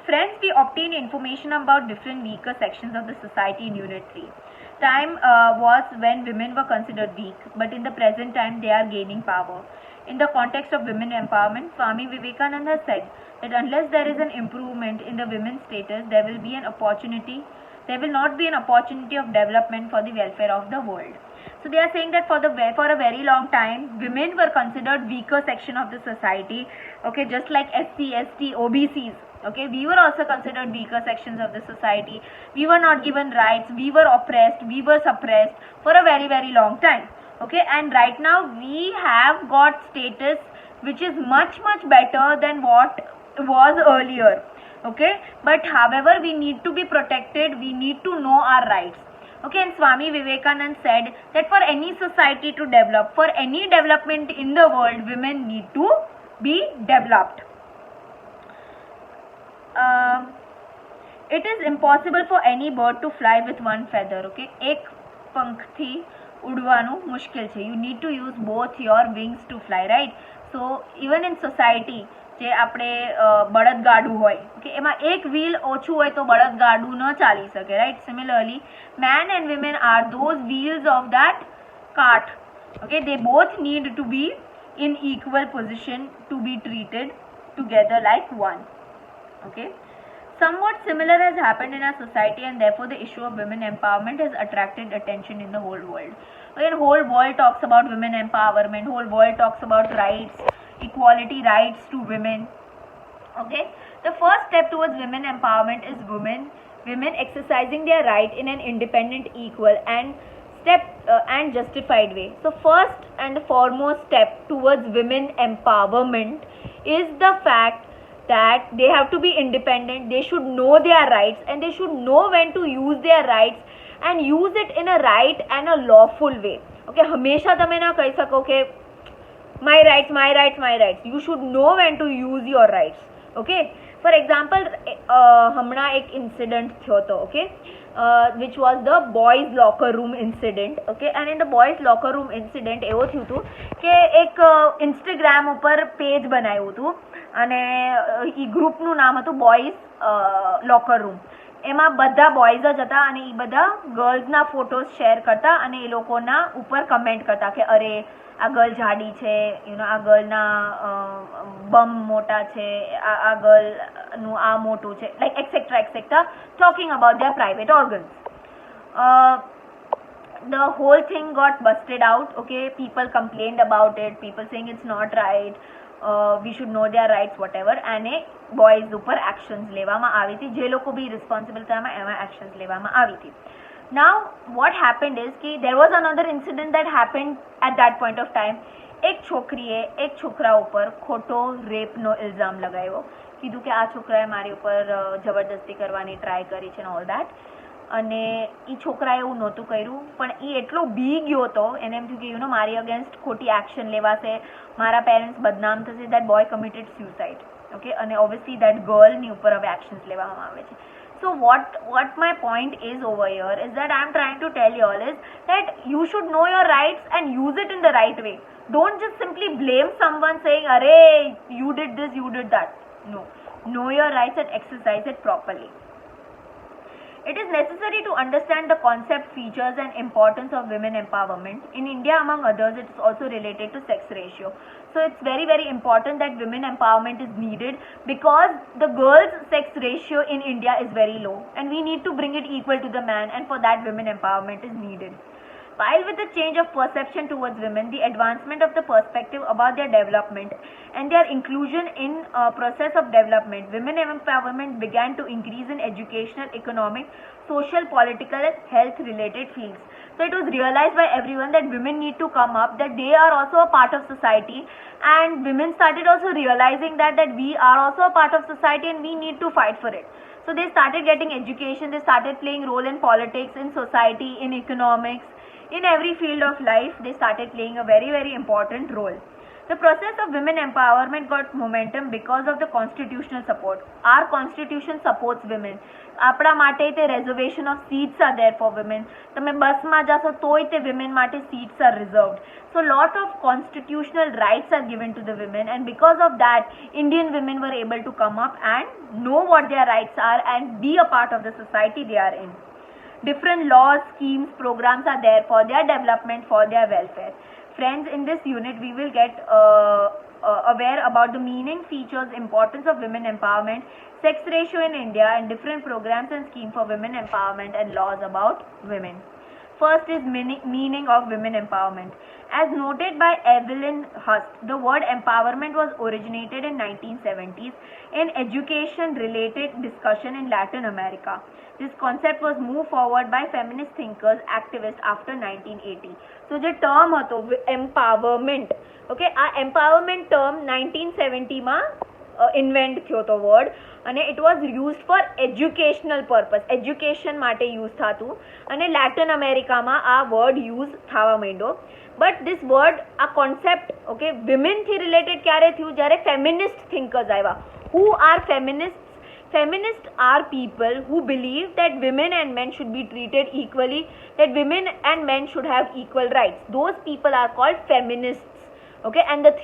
Friends, we obtain information about different weaker sections of the society in Unit 3. Time was when women were considered weak, but in the present time they are gaining power. In the context of women empowerment, Swami Vivekananda has said that unless there is an improvement in the women's status, there will not be an opportunity of development for the welfare of the world. So they are saying that for a very long time, women were considered weaker section of the society. Okay, just like SC, ST, OBCs. Okay, we were also considered weaker sections of the society. We were not given rights. We were oppressed. We were suppressed for a very, very long time. Okay, and right now we have got status which is much, much better than what was earlier. Okay, but however, we need to be protected. We need to know our rights. Okay, and Swami Vivekananda said that for any society to develop, for any development in the world, women need to be developed. It is impossible for any bird to fly with one feather. Okay, એક પંખથી ઉડવાનું મુશ્કેલ છે. You need to use both your wings to fly, right? So even in society, જે આપણે બળદગાડું હોય, okay, એમાં એક wheel ઓછું હોય તો બળદગાડું ન ચાલી શકે, right? Similarly, man and women are those wheels of that cart. Okay, they both need to be in equal position to be treated together like one. Okay, somewhat similar has happened in our society, and therefore the issue of women empowerment has attracted attention in the whole world. Again, whole world talks about women empowerment, whole world talks about rights, equality rights to women. Okay, the first step towards women empowerment is women exercising their right in an independent, equal and justified way. So first and foremost step towards women empowerment is the fact that they have to be independent. They should know their rights, and they should know when to use their rights and use it in a right and a lawful way. Okay, હંમેશા તમે ના કહી શકો કે my rights, my rights, my rights. You should know when to use your rights. Okay, for example, હમણાં એક incident થયો હતો, okay, which was the boys locker room incident. Okay, and in the boys locker room incident એવો થયું હતું કે એક Instagram ઉપર પેજ બનાવ્યું હતું, અને એ ગ્રુપનું નામ હતું બોયઝ લોકર રૂમ. એમાં બધા બોયઝ જ હતા, અને એ બધા ગર્લ્સના ફોટોઝ શેર કરતા, અને એ લોકોના ઉપર કમેન્ટ કરતા કે અરે આ ગર્લ જાડી છે, આ ગર્લના બમ મોટા છે, આ ગર્લનું આ મોટું છે, like et cetera et cetera, talking about their private organs. The whole thing got busted out. Okay, people complained about it, people saying it's not right, we should know their rights, whatever, and boys ઉપર actions લેવામાં આવી હતી. જે લોકો બી responsible હતા એમાં actions લેવામાં આવી હતી. Now what happened is कि there was another incident that happened at that point of time. એક છોકરીએ એક છોકરા ઉપર ખોટો રેપનો ઇલ્ઝામ લગાવ્યો. કીધું કે આ છોકરાએ મારી ઉપર જબરદસ્તી કરવાની ટ્રાય કરી છે, ઓલ દેટ. અને એ છોકરાએ એવું નહોતું કર્યું, પણ એ એટલો બી ગયો હતો, એને એમ થયું કે મારી અગેન્સ્ટ ખોટી એક્શન લેવાશે, મારા પેરેન્ટ્સ બદનામ થશે. That boy committed suicide. Okay, અને ઓબ્વિયસલી દેટ ગર્લની ઉપર હવે એક્શન્સ લેવામાં આવે છે. So what my point is over here is that I am trying to tell you all is that you should know your rights and use it in the right way. Don't just simply blame someone saying, "Arey, you did this, you did that." No, know your rights and exercise it properly. It is necessary to understand the concept, features and importance of women empowerment. In India, among others, it is also related to sex ratio. So it's very, very important that women empowerment is needed, because the girls' sex ratio in India is very low, and we need to bring it equal to the man, and for that women empowerment is needed. While with the change of perception towards women, the advancement of the perspective about their development and their inclusion in process of development, women empowerment began to increase in educational, economic, social, political and health related fields. So it was realized by everyone that women need to come up, that they are also a part of society, and women started also realizing that we are also a part of society and we need to fight for it. So they started getting education, they started playing role in politics, in society, in economics, in every field of life. They started playing a very, very important role. The process of women empowerment got momentum because of the constitutional support. Our constitution supports women. આપણા માટે તે reservation of seats are there for women. તમે બસમાં જાશો તોય તે women માટે seats are reserved. So lot of constitutional rights are given to the women, and because of that Indian women were able to come up and know what their rights are and be a part of the society they are in. Different laws, schemes, programs are there for their development, for their welfare. Friends, in this unit we will get aware about the meaning, features, importance of women empowerment, sex ratio in India, and different programs and schemes for women empowerment and laws about women. First is meaning of women empowerment. As noted by Evelyn Hust, the word empowerment was originated in 1970s in education-related discussion in Latin America. This concept was moved forward by feminist thinkers, activists after 1980. So, the term હતો empowerment. Okay, આ empowerment term 1970 માં invent થયો હતો word, અને it was used four educational purpose, education માટે use થતું, અને Latin અમેરિકામાં આ વર્ડ યુઝ થવા માંડ્યો. બટ ધીસ વર્ડ, આ કોન્સેપ્ટ ઓકે વિમેનથી રિલેટેડ ક્યારે થયું? જ્યારે ફેમિનિસ્ટ થિંકર્સ આવ્યા. Who are feminist? Feminists are people who believe that women and men should be treated equally, that women and men should have equal rights. Those people are called feminists. Okay, and the